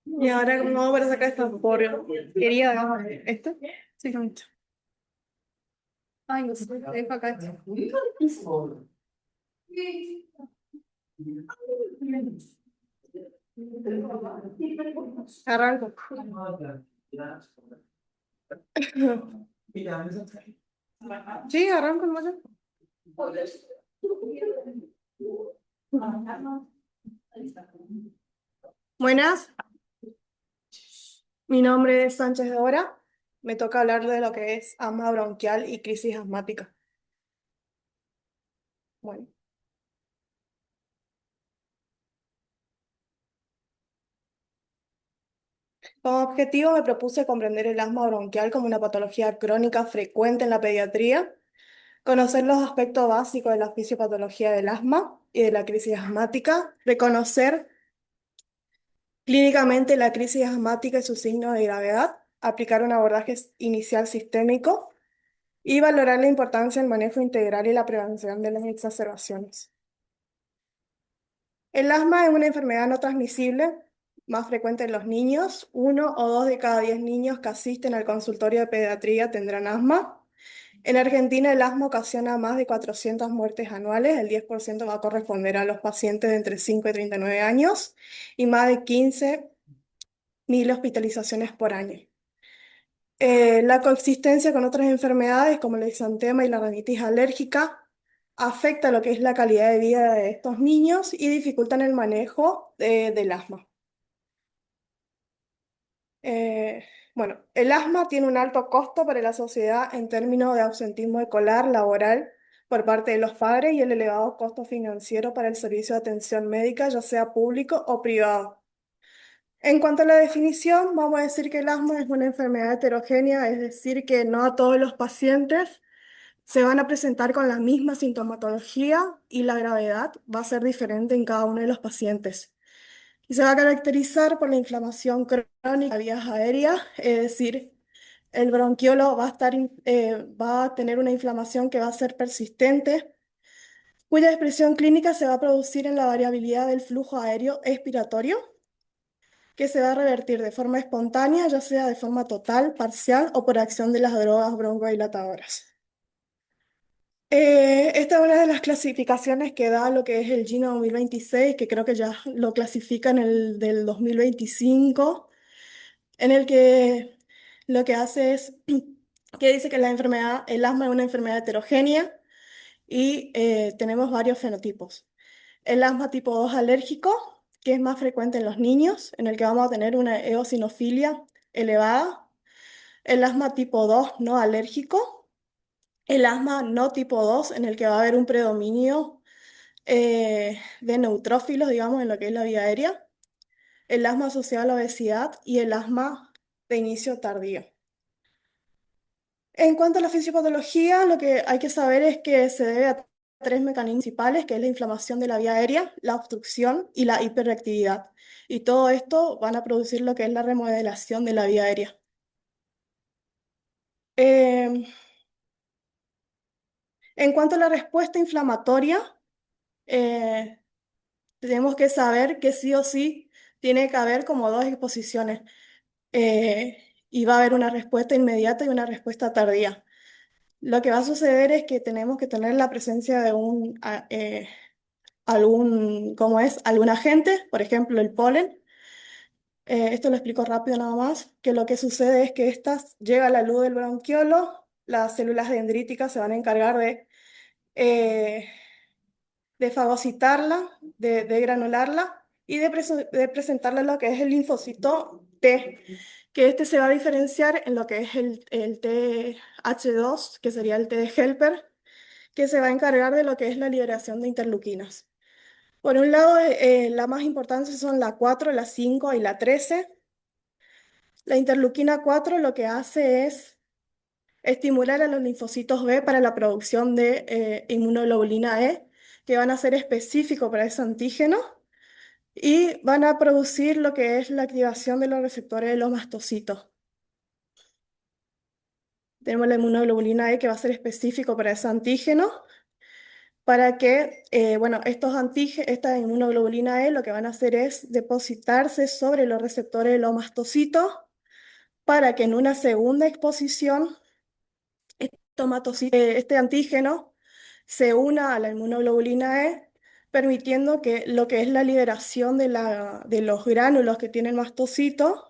Y ahora, ¿cómo hago para sacar esta porquería de esto? Sí, con esto. Ay, no sé, te dejo acá esto. Arranco. Sí, arranco nomás. Buenas, mi nombre es Sánchez Dora. Me toca hablar de lo que es asma bronquial y crisis asmática. Bueno, como objetivo me propuse comprender el asma bronquial como una patología crónica frecuente en la pediatría, conocer los aspectos básicos de la fisiopatología del asma y de la crisis asmática, reconocer clínicamente la crisis asmática y sus signos de gravedad, aplicar un abordaje inicial sistémico y valorar la importancia del manejo integral y la prevención de las exacerbaciones. El asma es una enfermedad no transmisible, más frecuente en los niños. 1 o 2 de cada 10 niños que asisten al consultorio de pediatría tendrán asma. En Argentina el asma ocasiona más de 400 muertes anuales, el 10% va a corresponder a los pacientes de entre 5 y 39 años y más de 15.000 hospitalizaciones por año. La coexistencia con otras enfermedades como el exantema y la rinitis alérgica afecta lo que es la calidad de vida de estos niños y dificultan el manejo del asma. Eh, bueno, el asma tiene un alto costo para la sociedad en términos de ausentismo escolar, laboral por parte de los padres y el elevado costo financiero para el servicio de atención médica, ya sea público o privado. En cuanto a la definición, vamos a decir que el asma es una enfermedad heterogénea, es decir, que no a todos los pacientes se van a presentar con la misma sintomatología y la gravedad va a ser diferente en cada uno de los pacientes. Y se va a caracterizar por la inflamación crónica de vías aéreas, es decir, el bronquiolo va a tener una inflamación que va a ser persistente, cuya expresión clínica se va a producir en la variabilidad del flujo aéreo expiratorio, que se va a revertir de forma espontánea, ya sea de forma total, parcial o por acción de las drogas broncodilatadoras. Esta es una de las clasificaciones que da lo que es el GINA 2026, que creo que ya lo clasifica en el del 2025, en el que lo que hace es que dice que el asma es una enfermedad heterogénea y tenemos varios fenotipos. El asma tipo 2 alérgico, que es más frecuente en los niños, en el que vamos a tener una eosinofilia elevada. El asma tipo 2 no alérgico. El asma no tipo 2, en el que va a haber un predominio de neutrófilos, digamos, en lo que es la vía aérea. El asma asociado a la obesidad y el asma de inicio tardío. En cuanto a la fisiopatología, lo que hay que saber es que se debe a tres mecanismos principales, que es la inflamación de la vía aérea, la obstrucción y la hiperreactividad. Y todo esto van a producir lo que es la remodelación de la vía aérea. Em, en cuanto a la respuesta inflamatoria, eh, tenemos que saber que sí o sí tiene que haber como dos exposiciones eh, y va a haber una respuesta inmediata y una respuesta tardía. Lo que va a suceder es que tenemos que tener la presencia de algún agente, por ejemplo, el polen. Esto lo explico rápido nada más, que lo que sucede es que llega a la luz del bronquiolo, las células dendríticas se van a encargar eh, de fagocitarla, de granularla y de presentarle lo que es el linfocito T, que este se va a diferenciar en lo que es el TH2, que sería el T de helper, que se va a encargar de lo que es la liberación de interleuquinas. Por un lado, la más importante son la 4, la 5 y la 13. La interleuquina 4 lo que hace es estimular a los linfocitos B para la producción de inmunoglobulina E, que van a ser específicos para ese antígeno y van a producir lo que es la activación de los receptores de los mastocitos. Tenemos la inmunoglobulina E que va a ser específico para ese antígeno. para que, bueno, esta inmunoglobulina E lo que van a hacer es depositarse sobre los receptores de los mastocitos para que en una segunda exposición este antígeno se una a la inmunoglobulina E, permitiendo que lo que es la liberación de los gránulos que tienen mastocitos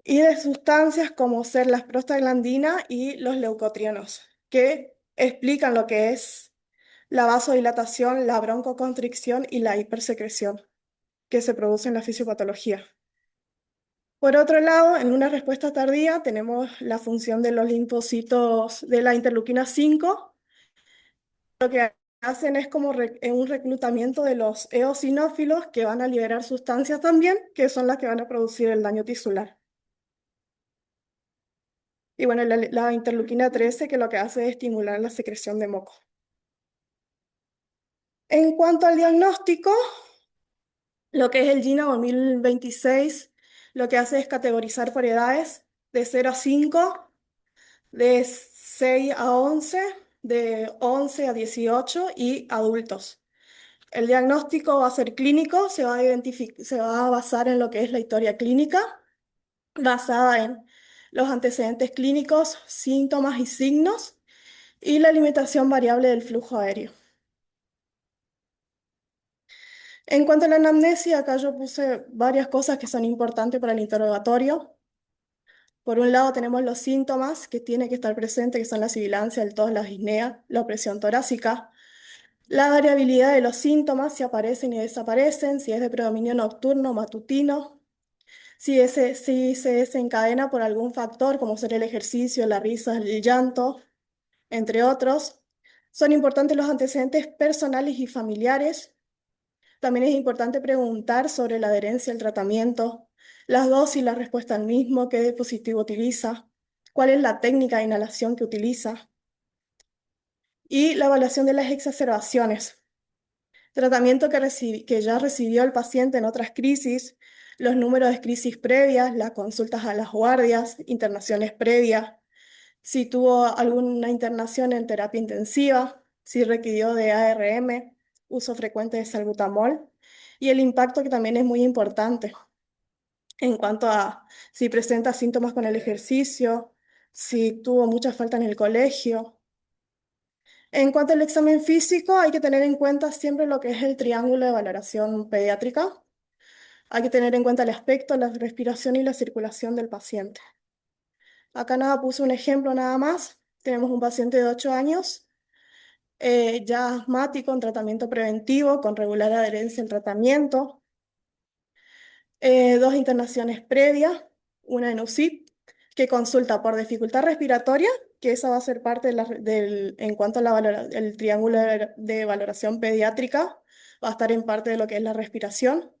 y de sustancias como ser las prostaglandinas y los leucotrienos, que explican lo que es la vasodilatación, la broncoconstricción y la hipersecreción que se produce en la fisiopatología. Por otro lado, en una respuesta tardía tenemos la función de los linfocitos de la interleuquina 5. Lo que hacen es como un reclutamiento de los eosinófilos que van a liberar sustancias también, que son las que van a producir el daño tisular. Y bueno, la interleuquina 13 que lo que hace es estimular la secreción de moco. En cuanto al diagnóstico, lo que es el GINA 2026, lo que hace es categorizar por edades de 0 a 5, de 6 a 11, de 11 a 18 y adultos. El diagnóstico va a ser clínico, se va a basar en lo que es la historia clínica, basada en los antecedentes clínicos, síntomas y signos, y la limitación variable del flujo aéreo. En cuanto a la anamnesia, acá yo puse varias cosas que son importantes para el interrogatorio. Por un lado tenemos los síntomas que tienen que estar presentes, que son la sibilancia, el tos, la disnea, la opresión torácica, la variabilidad de los síntomas, si aparecen y desaparecen, si es de predominio nocturno o matutino, si se desencadena por algún factor, como ser el ejercicio, la risa, el llanto, entre otros. Son importantes los antecedentes personales y familiares. También es importante preguntar sobre la adherencia al tratamiento, las dosis, la respuesta al mismo, qué dispositivo utiliza, cuál es la técnica de inhalación que utiliza y la evaluación de las exacerbaciones. Tratamiento que ya recibió el paciente en otras crisis, los números de crisis previas, las consultas a las guardias, internaciones previas, si tuvo alguna internación en terapia intensiva, si requirió de ARM, uso frecuente de salbutamol, y el impacto que también es muy importante en cuanto a si presenta síntomas con el ejercicio, si tuvo mucha falta en el colegio. En cuanto al examen físico, hay que tener en cuenta siempre lo que es el triángulo de valoración pediátrica. Hay que tener en cuenta el aspecto, la respiración y la circulación del paciente. Acá nada, puse un ejemplo nada más. Tenemos un paciente de 8 años, ya asmático en tratamiento preventivo, con regular adherencia al tratamiento, dos internaciones previas, una en UCI, que consulta por dificultad respiratoria, que esa va a ser parte en cuanto a el triángulo de valoración pediátrica, va a estar en parte de lo que es la respiración.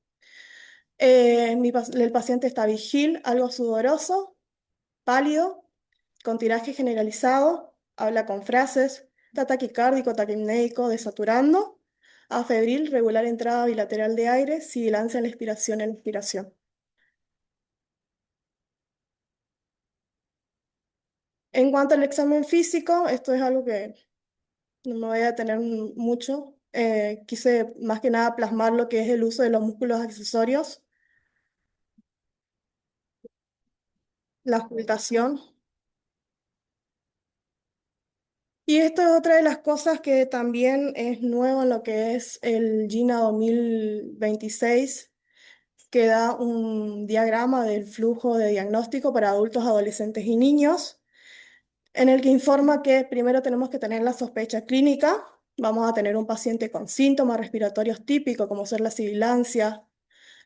El paciente está vigil, algo sudoroso, pálido, con tiraje generalizado, habla con frases, está taquicárdico, taquipnéico, desaturando, afebril, regular entrada bilateral de aire, sibilancia en la expiración y en la expiración. En cuanto al examen físico, esto es algo que no me voy a detener mucho. Quise más que nada plasmar lo que es el uso de los músculos accesorios, la ocultación. Y esto es otra de las cosas que también es nuevo en lo que es el GINA 2026, que da un diagrama del flujo de diagnóstico para adultos, adolescentes y niños, en el que informa que primero tenemos que tener la sospecha clínica. Vamos a tener un paciente con síntomas respiratorios típicos, como ser la sibilancia,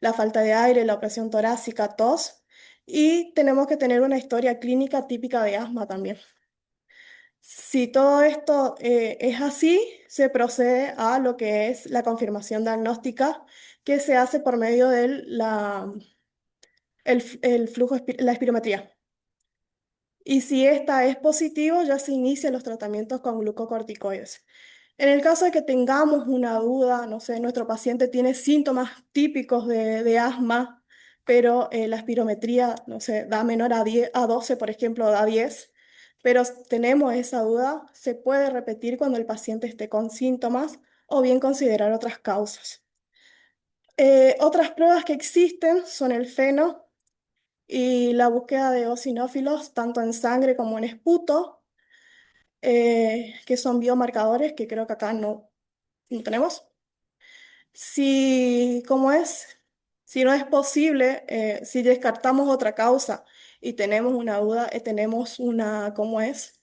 la falta de aire, la opresión torácica, tos, y tenemos que tener una historia clínica típica de asma también. Si todo esto es así, se procede a lo que es la confirmación diagnóstica, que se hace por medio de el flujo, la espirometría. Y si esta es positivo, ya se inician los tratamientos con glucocorticoides. En el caso de que tengamos una duda, no sé, nuestro paciente tiene síntomas típicos de asma, pero la espirometría, no sé, da menor a 10, a 12, por ejemplo, da 10, pero tenemos esa duda, se puede repetir cuando el paciente esté con síntomas o bien considerar otras causas. Otras pruebas que existen son el feno y la búsqueda de eosinófilos tanto en sangre como en esputo, que son biomarcadores que creo que acá no tenemos. Si, ¿cómo es? Si no es posible, si descartamos otra causa y tenemos una duda, tenemos una, ¿cómo es?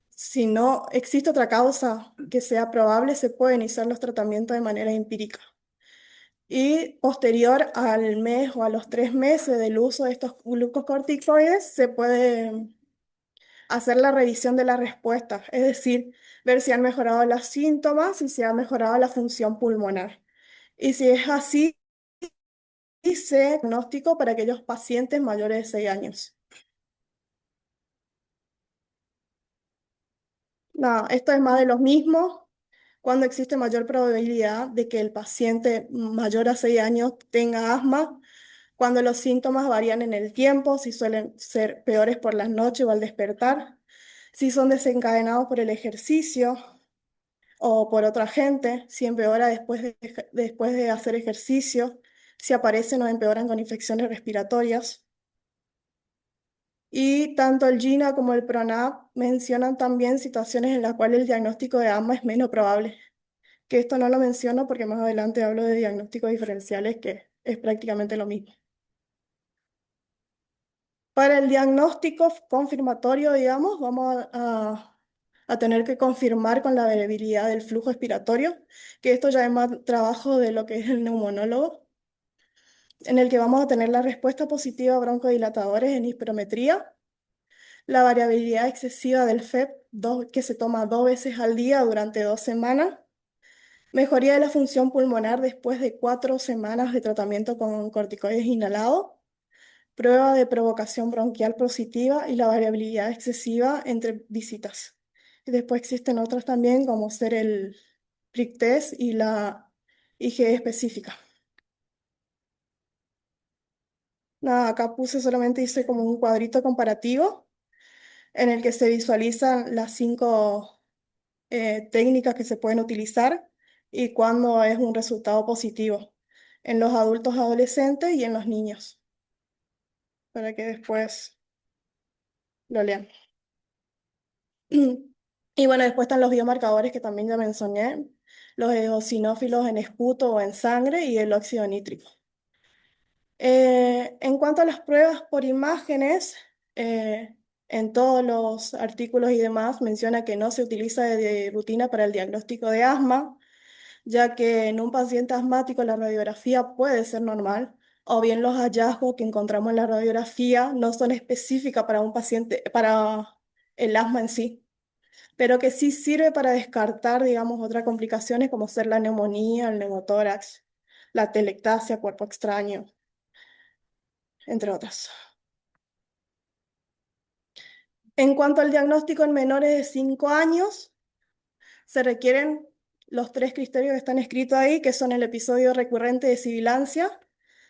Si no existe otra causa que sea probable, se puede iniciar los tratamientos de manera empírica. Y posterior al mes o a los 3 meses del uso de estos glucocorticoides, se puede hacer la revisión de la respuesta, es decir, ver si han mejorado los síntomas y si ha mejorado la función pulmonar. Y si es así, se diagnóstico para aquellos pacientes mayores de 6 años. No, esto es más de lo mismo cuando existe mayor probabilidad de que el paciente mayor a 6 años tenga asma, cuando los síntomas varían en el tiempo, si suelen ser peores por las noches o al despertar, si son desencadenados por el ejercicio o por otra gente, si empeora después de hacer ejercicio, si aparecen o empeoran con infecciones respiratorias. Y tanto el GINA como el PRONAP mencionan también situaciones en las cuales el diagnóstico de asma es menos probable. Que esto no lo menciono porque más adelante hablo de diagnósticos diferenciales, que es prácticamente lo mismo. Para el diagnóstico confirmatorio, digamos, a tener que confirmar con la variabilidad del flujo expiratorio, que esto ya es más trabajo de lo que es el neumonólogo, en el que vamos a tener la respuesta positiva a broncodilatadores en hispirometría, la variabilidad excesiva del FEP, que se toma 2 veces al día durante 2 semanas, mejoría de la función pulmonar después de 4 semanas de tratamiento con corticoides inhalados, prueba de provocación bronquial positiva y la variabilidad excesiva entre visitas. Y después existen otras también, como ser el prick test y la IgE específica. Nada, acá puse solamente, hice como un cuadrito comparativo en el que se visualizan las 5 técnicas que se pueden utilizar y cuándo es un resultado positivo en los adultos adolescentes y en los niños, para que después lo lean. Y bueno, después están los biomarcadores que también ya mencioné, los eosinófilos en esputo o en sangre y el óxido nítrico. En cuanto a las pruebas por imágenes, en todos los artículos y demás menciona que no se utiliza de rutina para el diagnóstico de asma, ya que en un paciente asmático la radiografía puede ser normal, o bien los hallazgos que encontramos en la radiografía no son específicas para un paciente, para el asma en sí, pero que sí sirve para descartar, digamos, otras complicaciones como ser la neumonía, el neumotórax, la telectasia, cuerpo extraño, entre otras. En cuanto al diagnóstico en menores de 5 años, se requieren los 3 criterios que están escritos ahí, que son el episodio recurrente de sibilancia.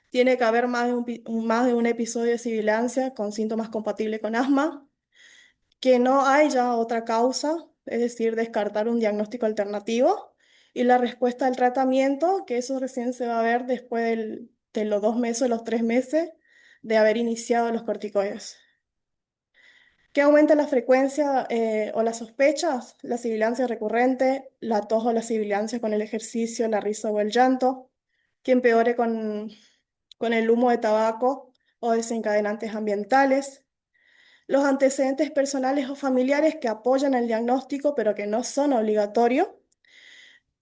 Tiene que haber más de un episodio de sibilancia con síntomas compatibles con asma, que no haya otra causa, es decir, descartar un diagnóstico alternativo, y la respuesta al tratamiento, que eso recién se va a ver después de los 2 meses, los 3 meses de haber iniciado los corticoides. ¿Qué aumenta la frecuencia o las sospechas? La sibilancia recurrente, la tos o la sibilancia con el ejercicio, la risa o el llanto, que empeore con el humo de tabaco o desencadenantes ambientales, los antecedentes personales o familiares que apoyan el diagnóstico pero que no son obligatorios.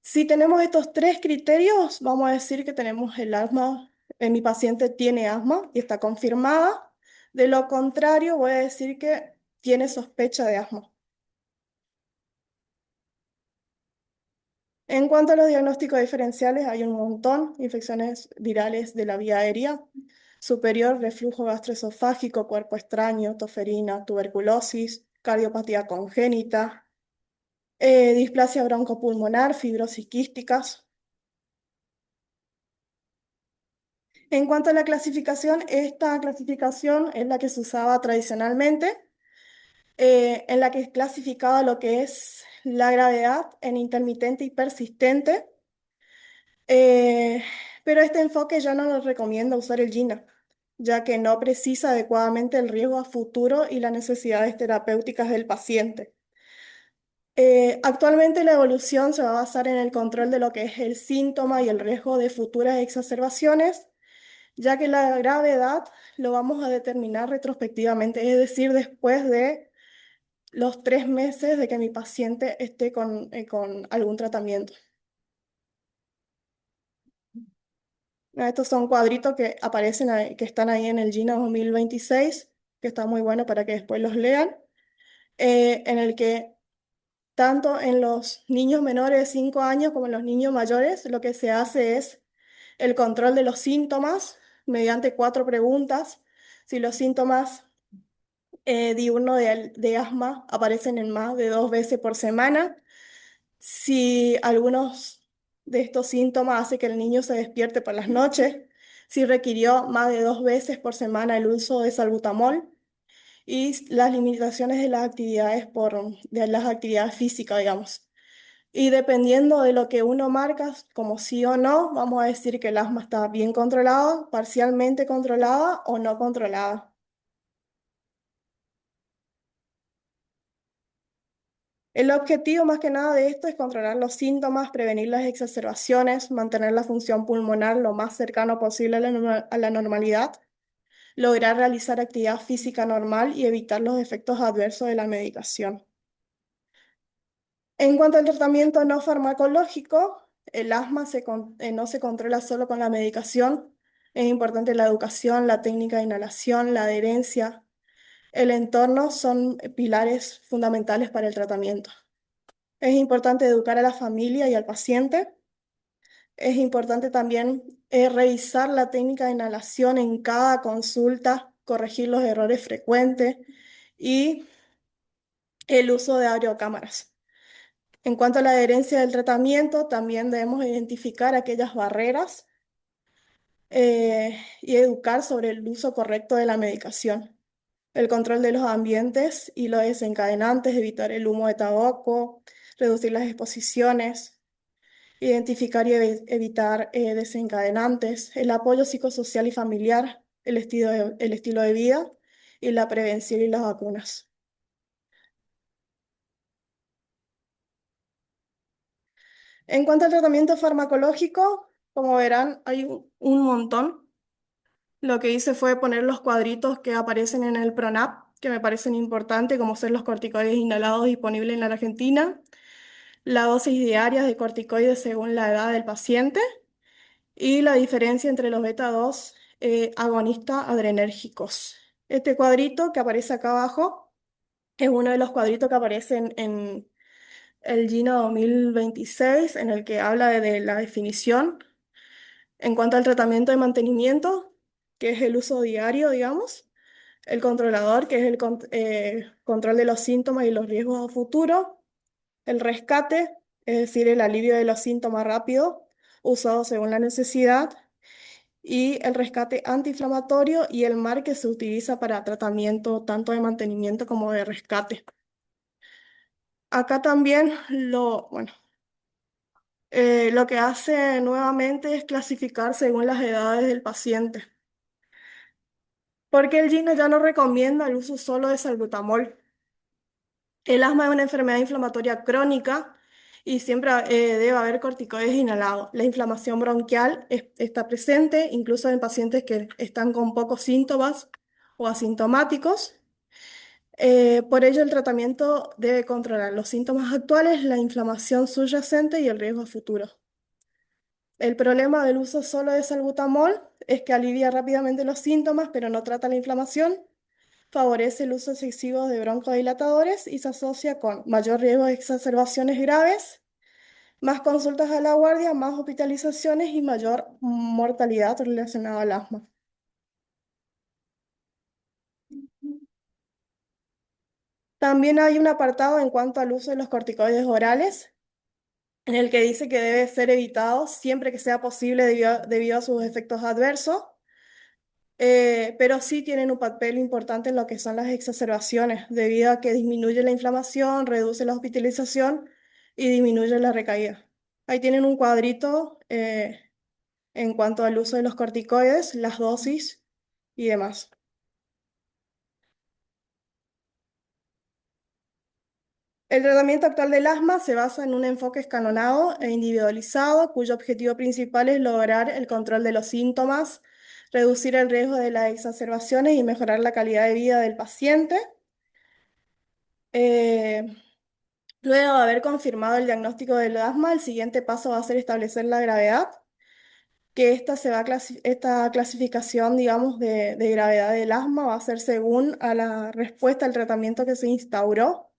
Si tenemos estos 3 criterios, vamos a decir que tenemos el asma, mi paciente tiene asma y está confirmada. De lo contrario, voy a decir que tiene sospecha de asma. En cuanto a los diagnósticos diferenciales, hay un montón: infecciones virales de la vía aérea superior, reflujo gastroesofágico, cuerpo extraño, toferina, tuberculosis, cardiopatía congénita, displasia broncopulmonar, fibrosis quísticas. En cuanto a la clasificación, esta clasificación es la que se usaba tradicionalmente, en la que clasificaba lo que es la gravedad en intermitente y persistente, eh, pero este enfoque ya no nos recomienda usar el GINA, ya que no precisa adecuadamente el riesgo a futuro y las necesidades terapéuticas del paciente. Actualmente la evolución se va a basar en el control de lo que es el síntoma y el riesgo de futuras exacerbaciones, ya que la gravedad lo vamos a determinar retrospectivamente, es decir, después de los 3 meses de que mi paciente esté con algún tratamiento. Estos son cuadritos que aparecen ahí, que están ahí en el GINA 2026, que está muy bueno para que después los lean, en el que tanto en los niños menores de 5 años como en los niños mayores, lo que se hace es el control de los síntomas mediante 4 preguntas. Si los síntomas diurnos de asma aparecen en más de 2 veces por semana, si algunos de estos síntomas hace que el niño se despierte por las noches, si requirió más de 2 veces por semana el uso de salbutamol y las limitaciones de las actividades de las actividades físicas, digamos. Y dependiendo de lo que uno marca, como sí o no, vamos a decir que el asma está bien controlado, parcialmente controlada o no controlada. El objetivo más que nada de esto es controlar los síntomas, prevenir las exacerbaciones, mantener la función pulmonar lo más cercano posible a a la normalidad, lograr realizar actividad física normal y evitar los efectos adversos de la medicación. En cuanto al tratamiento no farmacológico, el asma no se controla solo con la medicación. Es importante la educación, la técnica de inhalación, la adherencia. El entorno son pilares fundamentales para el tratamiento. Es importante educar a la familia y al paciente. Es importante también revisar la técnica de inhalación en cada consulta, corregir los errores frecuentes y el uso de aerocámaras. En cuanto a la adherencia del tratamiento, también debemos identificar aquellas barreras y educar sobre el uso correcto de la medicación, el control de los ambientes y los desencadenantes, evitar el humo de tabaco, reducir las exposiciones, identificar y evitar desencadenantes, el apoyo psicosocial y familiar, el estilo de vida y la prevención y las vacunas. En cuanto al tratamiento farmacológico, como verán, hay un montón. Lo que hice fue poner los cuadritos que aparecen en el PRONAP, que me parecen importantes, como ser los corticoides inhalados disponibles en la Argentina, la dosis diaria de corticoides según la edad del paciente y la diferencia entre los beta 2 agonistas adrenérgicos. Este cuadrito que aparece acá abajo es uno de los cuadritos que aparecen en el GINA 2026, en el que habla de la definición. En cuanto al tratamiento de mantenimiento, que es el uso diario, digamos, el controlador, que es el control de los síntomas y los riesgos a futuro, el rescate, es decir, el alivio de los síntomas rápido, usado según la necesidad, y el rescate antiinflamatorio y el MAR que se utiliza para tratamiento tanto de mantenimiento como de rescate. Acá también lo que hace nuevamente es clasificar según las edades del paciente. Porque el GINA ya no recomienda el uso solo de salbutamol. El asma es una enfermedad inflamatoria crónica y siempre debe haber corticoides inhalados. La inflamación bronquial está presente, incluso en pacientes que están con pocos síntomas o asintomáticos. Por ello, el tratamiento debe controlar los síntomas actuales, la inflamación subyacente y el riesgo a futuro. El problema del uso solo de salbutamol es que alivia rápidamente los síntomas, pero no trata la inflamación, favorece el uso excesivo de broncodilatadores y se asocia con mayor riesgo de exacerbaciones graves, más consultas a la guardia, más hospitalizaciones y mayor mortalidad relacionada al asma. También hay un apartado en cuanto al uso de los corticoides orales, en el que dice que debe ser evitado siempre que sea posible debido a sus efectos adversos. pero sí tienen un papel importante en lo que son las exacerbaciones, debido a que disminuye la inflamación, reduce la hospitalización y disminuye la recaída. Ahí tienen un cuadrito en cuanto al uso de los corticoides, las dosis y demás. El tratamiento actual del asma se basa en un enfoque escalonado e individualizado, cuyo objetivo principal es lograr el control de los síntomas, reducir el riesgo de las exacerbaciones y mejorar la calidad de vida del paciente. Eh, Luego de haber confirmado el diagnóstico del asma, el siguiente paso va a ser establecer la gravedad, que esta clasificación, digamos, de gravedad del asma va a ser según a la respuesta al tratamiento que se instauró.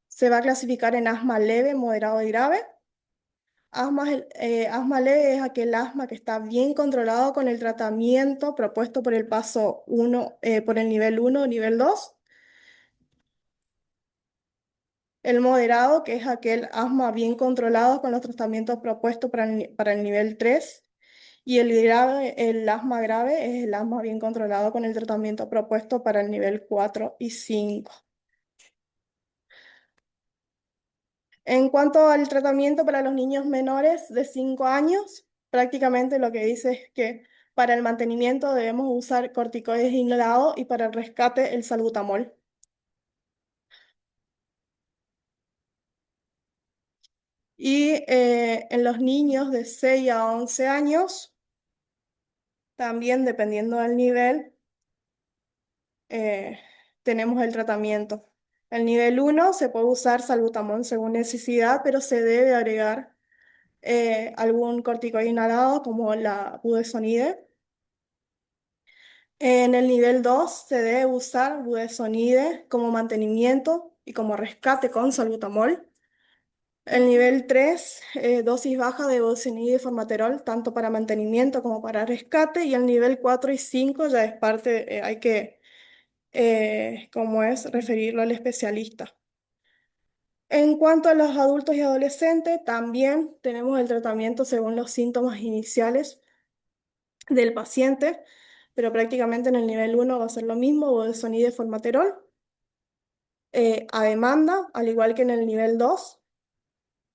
Se va a clasificar en asma leve, moderado y grave. Asma leve es aquel asma que está bien controlado con el tratamiento propuesto por el paso 1, por el nivel 1 o nivel 2. El moderado, que es aquel asma bien controlado con los tratamientos propuestos para el nivel 3. Y el grave, el asma grave es el asma bien controlado con el tratamiento propuesto para el nivel 4 y 5. En cuanto al tratamiento para los niños menores de 5 años, prácticamente lo que dice es que para el mantenimiento debemos usar corticoides inhalados y para el rescate el salbutamol. Y en los niños de 6 a 11 años, también dependiendo del nivel, eh, tenemos el tratamiento. El nivel 1 se puede usar salbutamol según necesidad, pero se debe agregar algún corticoide inhalado como la budesonide. En el nivel 2 se debe usar budesonide como mantenimiento y como rescate con salbutamol. El nivel 3 dosis baja de budesonide y formoterol, tanto para mantenimiento como para rescate. Y el nivel 4 y 5 ya es parte, hay que, como es, referirlo al especialista. En cuanto a los adultos y adolescentes, también tenemos el tratamiento según los síntomas iniciales del paciente, pero prácticamente en el nivel 1 va a ser lo mismo, budesonide y formoterol. A demanda, al igual que en el nivel 2,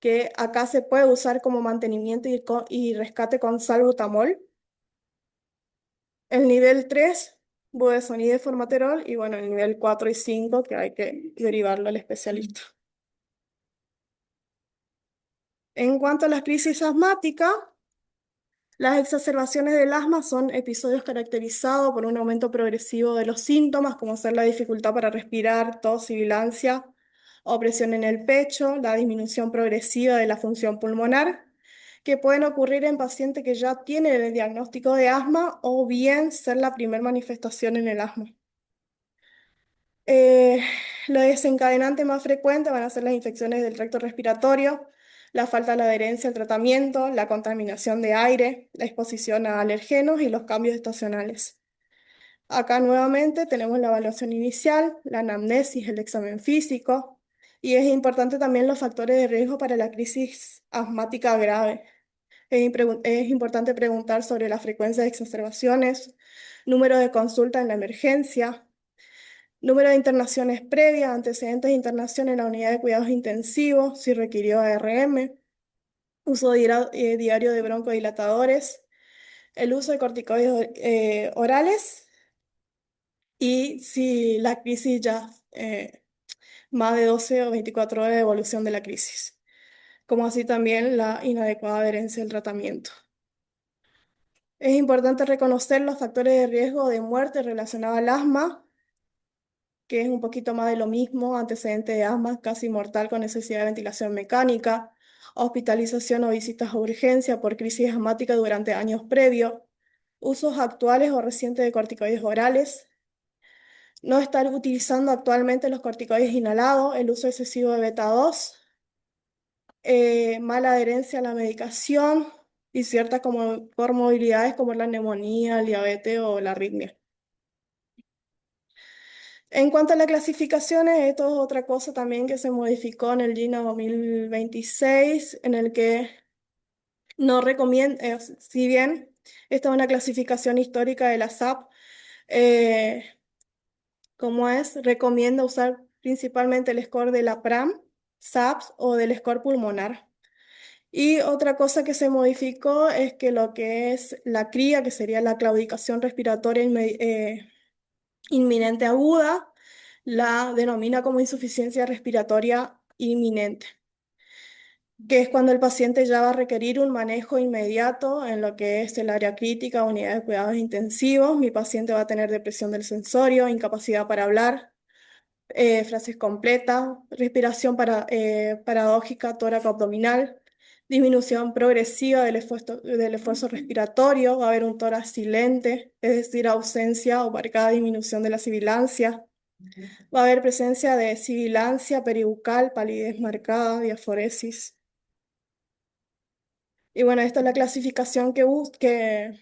que acá se puede usar como mantenimiento y rescate con salbutamol. El nivel 3, budesonide y formoterol, y bueno, el nivel 4 y 5, que hay que derivarlo al especialista. En cuanto a las crisis asmáticas, las exacerbaciones del asma son episodios caracterizados por un aumento progresivo de los síntomas, como ser la dificultad para respirar, tos, sibilancia, opresión en el pecho, la disminución progresiva de la función pulmonar, que pueden ocurrir en pacientes que ya tienen el diagnóstico de asma o bien ser la primera manifestación en el asma. Eh, los desencadenantes más frecuentes van a ser las infecciones del tracto respiratorio, la falta de adherencia al tratamiento, la contaminación de aire, la exposición a alergenos y los cambios estacionales. Acá nuevamente tenemos la evaluación inicial, la anamnesis, el examen físico y es importante también los factores de riesgo para la crisis asmática grave. Es importante preguntar sobre la frecuencia de exacerbaciones, número de consulta en la emergencia, número de internaciones previas, antecedentes de internación en la unidad de cuidados intensivos, si requirió ARM, uso diario de broncodilatadores, el uso de corticoides orales y si la crisis ya más de 12 o 24 horas de evolución de la crisis, como así también la inadecuada adherencia al tratamiento. Es importante reconocer los factores de riesgo de muerte relacionados al asma, que es un poquito más de lo mismo, antecedente de asma casi mortal con necesidad de ventilación mecánica, hospitalización o visitas a urgencia por crisis asmática durante años previos, usos actuales o recientes de corticoides orales, no estar utilizando actualmente los corticoides inhalados, el uso excesivo de beta 2, mala adherencia a la medicación y ciertas comorbilidades como la neumonía, el diabetes o la arritmia. En cuanto a las clasificaciones, esto es otra cosa también que se modificó en el GINA 2026, en el que no recomienda, si bien Esta es una clasificación histórica de la SAP. Eh, ¿Cómo es? Recomienda usar principalmente el score de la PRAM, SAPS o del score pulmonar. Y otra cosa que se modificó es que lo que es la cría, que sería la claudicación respiratoria inminente aguda, la denomina como insuficiencia respiratoria inminente, que es cuando el paciente ya va a requerir un manejo inmediato en lo que es el área crítica, unidad de cuidados intensivos. Mi paciente va a tener depresión del sensorio, incapacidad para hablar, frases completas, respiración paradójica, tóraco abdominal, disminución progresiva del esfuerzo respiratorio, va a haber un tórax silente, es decir, ausencia o marcada disminución de la sibilancia. Va a haber presencia de sibilancia peribucal, palidez marcada, diaforesis. Y bueno, esta es la clasificación que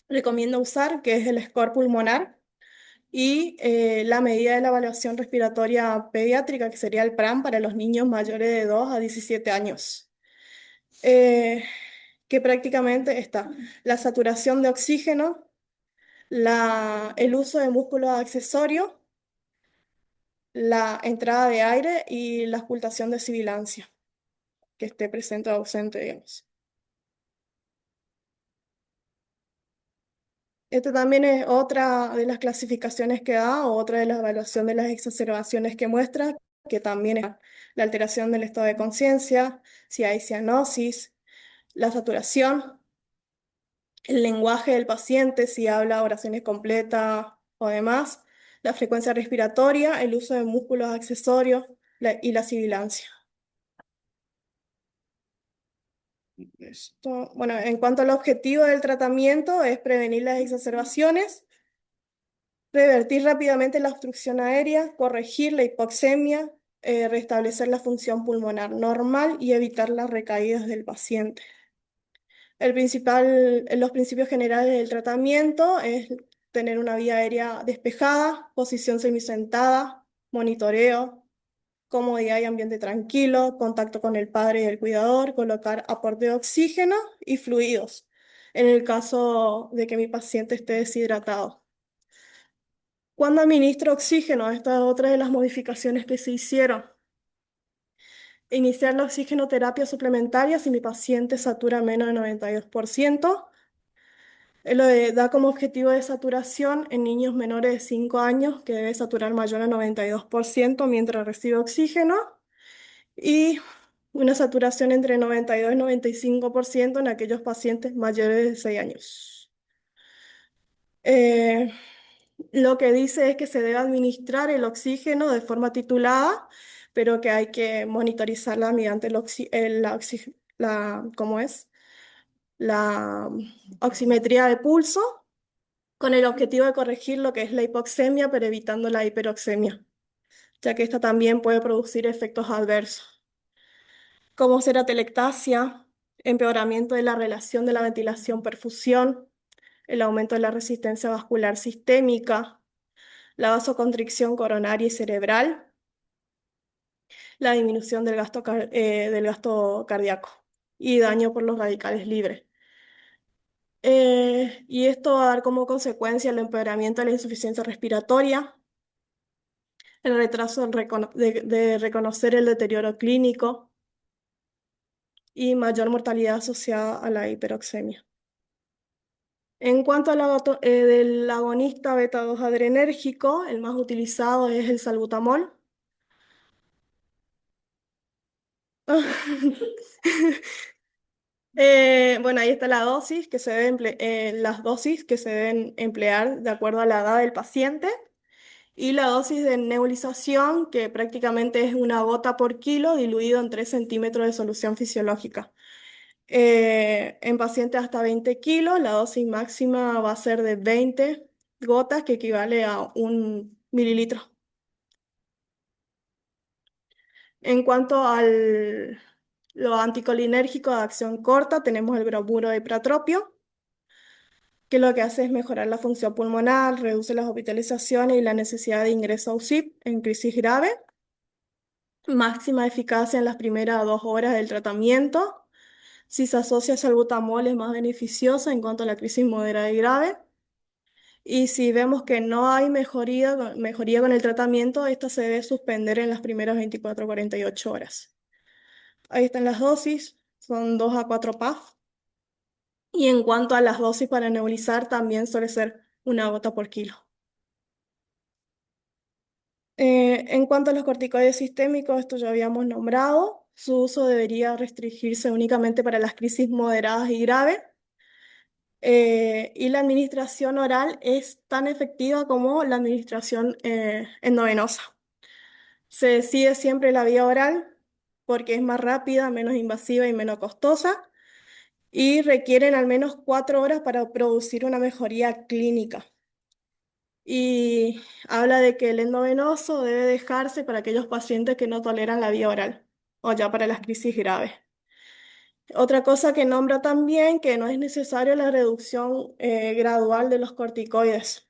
recomiendo usar, que es el score pulmonar y la medida de la evaluación respiratoria pediátrica, que sería el PRAM para los niños mayores de 2 a 17 años, eh, que prácticamente está la saturación de oxígeno, el uso de músculos accesorios, la entrada de aire y la ocultación de sibilancia, que esté presente o ausente, digamos. Esta también es otra de las clasificaciones que da, o otra de las evaluaciones de las exacerbaciones que muestra, que también es la alteración del estado de conciencia, si hay cianosis, la saturación, el lenguaje del paciente, si habla oraciones completas o demás, la frecuencia respiratoria, el uso de músculos accesorios y la sibilancia. Bueno, en cuanto al objetivo del tratamiento, es prevenir las exacerbaciones, revertir rápidamente la obstrucción aérea, corregir la hipoxemia, restablecer la función pulmonar normal y evitar las recaídas del paciente. Los principios generales del tratamiento es tener una vía aérea despejada, posición semisentada, monitoreo, comodidad y ambiente tranquilo, contacto con el padre y el cuidador, colocar aporte de oxígeno y fluidos en el caso de que mi paciente esté deshidratado. Cuando administro oxígeno, esta es otra de las modificaciones que se hicieron. Iniciar la oxigenoterapia suplementaria si mi paciente satura menos de 92%. Da como objetivo de saturación en niños menores de 5 años que debe saturar mayor a 92% mientras recibe oxígeno y una saturación entre 92 y 95% en aquellos pacientes mayores de 6 años. Eh, Lo que dice es que se debe administrar el oxígeno de forma titulada, pero que hay que monitorizarla mediante ¿cómo es? La oximetría de pulso, con el objetivo de corregir lo que es la hipoxemia, pero evitando la hiperoxemia, ya que esta también puede producir efectos adversos, como atelectasia, empeoramiento de la relación de la ventilación-perfusión, el aumento de la resistencia vascular sistémica, la vasoconstricción coronaria y cerebral, la disminución del gasto cardíaco y daño por los radicales libres. Y esto va a dar como consecuencia el empeoramiento de la insuficiencia respiratoria, el retraso de reconocer el deterioro clínico y mayor mortalidad asociada a la hiperoxemia. En cuanto del agonista beta 2 adrenérgico, el más utilizado es el salbutamol. Bueno, ahí está la dosis que se las dosis que se deben emplear de acuerdo a la edad del paciente y la dosis de nebulización, que prácticamente es una gota por kilo diluido en 3 centímetros de solución fisiológica. En pacientes hasta 20 kilos, la dosis máxima va a ser de 20 gotas, que equivale a 1 mililitro. En cuanto al lo anticolinérgico de acción corta, tenemos el bromuro de pratropio, que lo que hace es mejorar la función pulmonar, reduce las hospitalizaciones y la necesidad de ingreso a UCI en crisis grave. Máxima eficacia en las primeras 2 horas del tratamiento. Si se asocia a salbutamol es más beneficiosa en cuanto a la crisis moderada y grave. Y si vemos que no hay mejoría con el tratamiento, esta se debe suspender en las primeras 24 a 48 horas. Ahí están las dosis, son 2 a 4 PAF. Y en cuanto a las dosis para nebulizar, también suele ser una gota por kilo. En cuanto a los corticoides sistémicos, esto ya habíamos nombrado, su uso debería restringirse únicamente para las crisis moderadas y graves, y la administración oral es tan efectiva como la administración endovenosa. Se decide siempre la vía oral porque es más rápida, menos invasiva y menos costosa, y requieren al menos 4 horas para producir una mejoría clínica. Y habla de que el endovenoso debe dejarse para aquellos pacientes que no toleran la vía oral o ya para las crisis graves. Otra cosa que nombra también que no es necesario la reducción gradual de los corticoides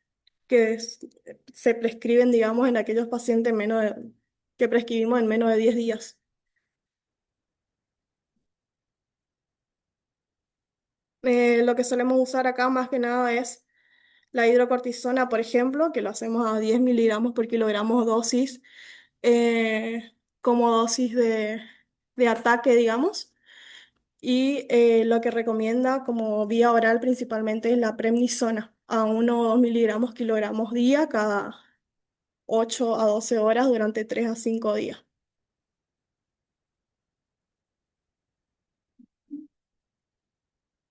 se prescriben, digamos, en aquellos pacientes que prescribimos en menos de 10 días. Lo que solemos usar acá más que nada es la hidrocortisona, por ejemplo, que lo hacemos a 10 miligramos por kilogramo dosis, como dosis de ataque, digamos. Y lo que recomienda como vía oral principalmente es la prednisona, a 1 o 2 miligramos kilogramos día cada 8 a 12 horas durante 3 a 5 días.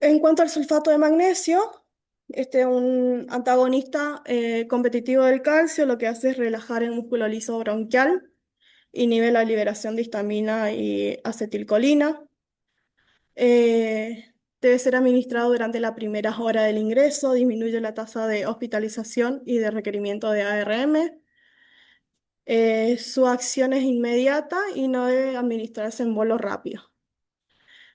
En cuanto al sulfato de magnesio, este es un antagonista competitivo del calcio, lo que hace es relajar el músculo liso bronquial, inhibe la liberación de histamina y acetilcolina. Debe ser administrado durante la primera hora del ingreso, disminuye la tasa de hospitalización y de requerimiento de ARM. Su acción es inmediata y no debe administrarse en bolo rápido.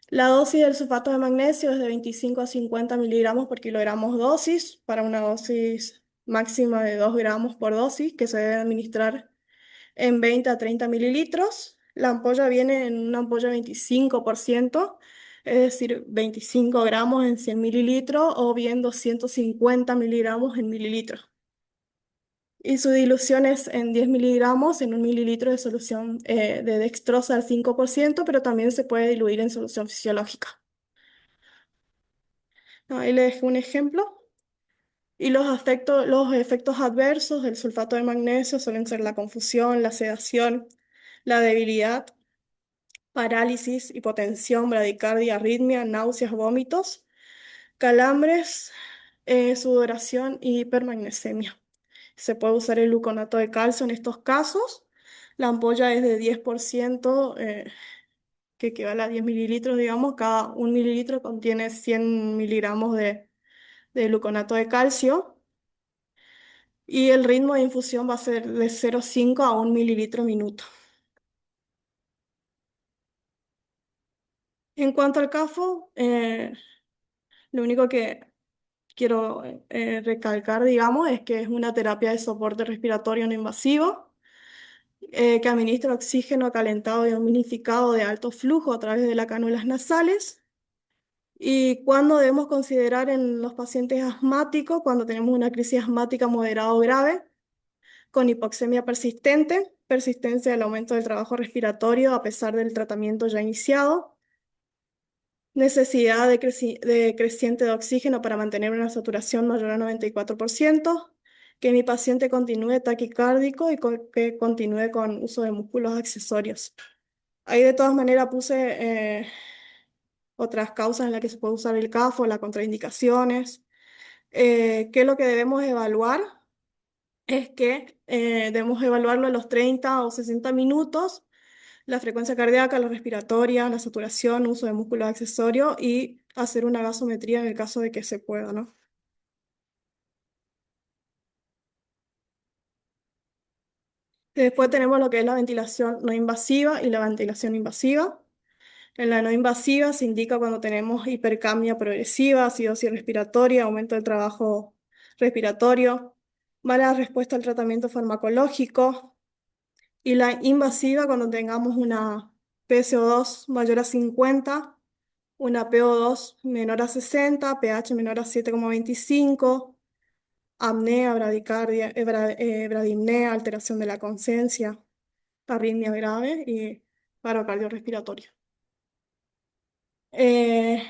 La dosis del sulfato de magnesio es de 25 a 50 miligramos por kilogramos dosis, para una dosis máxima de 2 gramos por dosis, que se debe administrar en 20 a 30 mililitros. La ampolla viene en una ampolla 25%, es decir, 25 gramos en 100 mililitros o bien 250 miligramos en mililitros. Y su dilución es en 10 miligramos en 1 mililitro de solución de dextrosa al 5%, pero también se puede diluir en solución fisiológica. Ahí le dejé un ejemplo. Y los efectos adversos del sulfato de magnesio suelen ser la confusión, la sedación, la debilidad, parálisis, hipotensión, bradicardia, arritmia, náuseas, vómitos, calambres, sudoración y hipermagnesemia. Se puede usar el gluconato de calcio en estos casos. La ampolla es de 10%, que equivale a 10 mililitros, digamos. Cada 1 mililitro contiene 100 miligramos de gluconato de calcio. Y el ritmo de infusión va a ser de 0,5 a 1 mililitro minuto. En cuanto al CAFO, lo único que quiero recalcar, digamos, es que es una terapia de soporte respiratorio no invasivo que administra oxígeno calentado y humidificado de alto flujo a través de las cánulas nasales. Y cuando debemos considerar en los pacientes asmáticos, cuando tenemos una crisis asmática moderada o grave, con hipoxemia persistente, persistencia del aumento del trabajo respiratorio a pesar del tratamiento ya iniciado, necesidad de creciente de oxígeno para mantener una saturación mayor a 94%, que mi paciente continúe taquicárdico y que continúe con uso de músculos accesorios. Ahí de todas maneras puse otras causas en las que se puede usar el CAFO, las contraindicaciones. ¿Qué es lo que debemos evaluar? Es que debemos evaluarlo a los 30 o 60 minutos, la frecuencia cardíaca, la respiratoria, la saturación, uso de músculos accesorios y hacer una gasometría en el caso de que se pueda, ¿no? Después tenemos lo que es la ventilación no invasiva y la ventilación invasiva. En la no invasiva se indica cuando tenemos hipercapnia progresiva, acidosis respiratoria, aumento del trabajo respiratorio, mala respuesta al tratamiento farmacológico. Y la invasiva cuando tengamos una PSO2 mayor a 50, una PO2 menor a 60, pH menor a 7,25, apnea, bradicardia, bradipnea, alteración de la conciencia, arritmia grave y paro cardiorrespiratorio. Eh,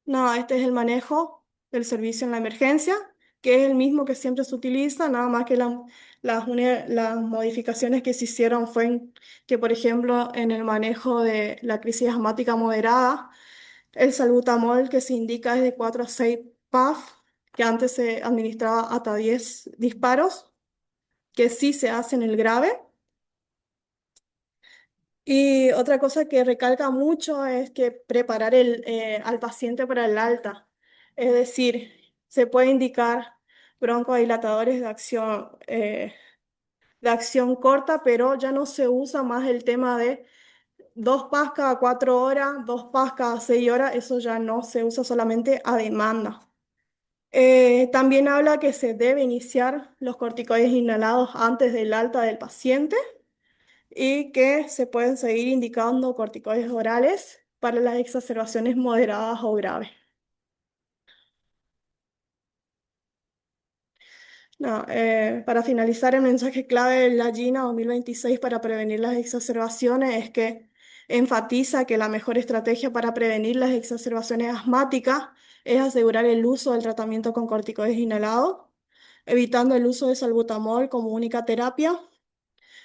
Nada, este es el manejo del servicio en la emergencia, que es el mismo que siempre se utiliza, nada más que las modificaciones que se hicieron fue que, por ejemplo, en el manejo de la crisis asmática moderada, el salbutamol que se indica es de 4 a 6 puff, que antes se administraba hasta 10 disparos, que sí se hace en el grave. Y otra cosa que recalca mucho es que preparar al paciente para el alta. Es decir, se puede indicar broncodilatadores de acción corta, pero ya no se usa más el tema de 2 PAS cada 4 horas, 2 PAS cada 6 horas, eso ya no se usa solamente a demanda. También habla que se debe iniciar los corticoides inhalados antes del alta del paciente y que se pueden seguir indicando corticoides orales para las exacerbaciones moderadas o graves. No, para finalizar, el mensaje clave de la GINA 2026 para prevenir las exacerbaciones es que enfatiza que la mejor estrategia para prevenir las exacerbaciones asmáticas es asegurar el uso del tratamiento con corticoides inhalados, evitando el uso de salbutamol como única terapia,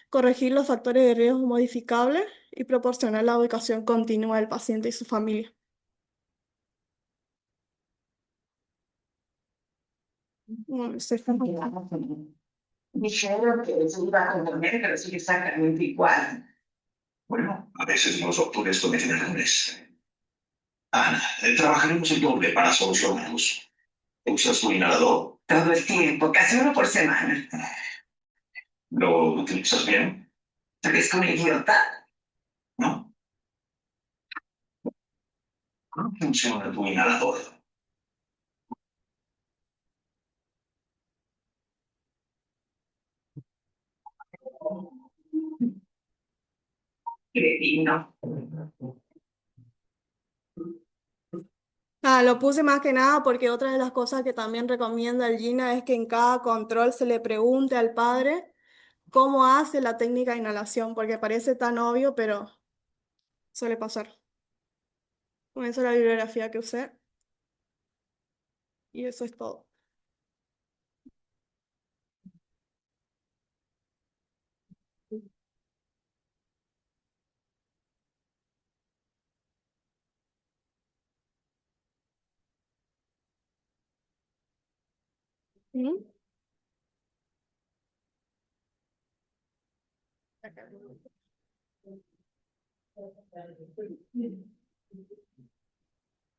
corregir los factores de riesgo modificables y proporcionar la educación continua del paciente y su familia. Bueno, Dijeron que se iba a componer, pero sigue exactamente igual. Bueno, a veces los doctores cometen errores. Ana, trabajaremos el doble para solucionarlos. ¿Usas tu inhalador? Todo el tiempo, casi uno por semana. ¿Lo utilizas bien? ¿Te ves como un idiota? ¿No? ¿Cómo funciona tu inhalador? Cretino. Lo puse más que nada porque otra de las cosas que también recomienda el GINA es que en cada control se le pregunte al padre cómo hace la técnica de inhalación, porque parece tan obvio, pero suele pasar. Con eso la bibliografía que usé y eso es todo. ¿Mm?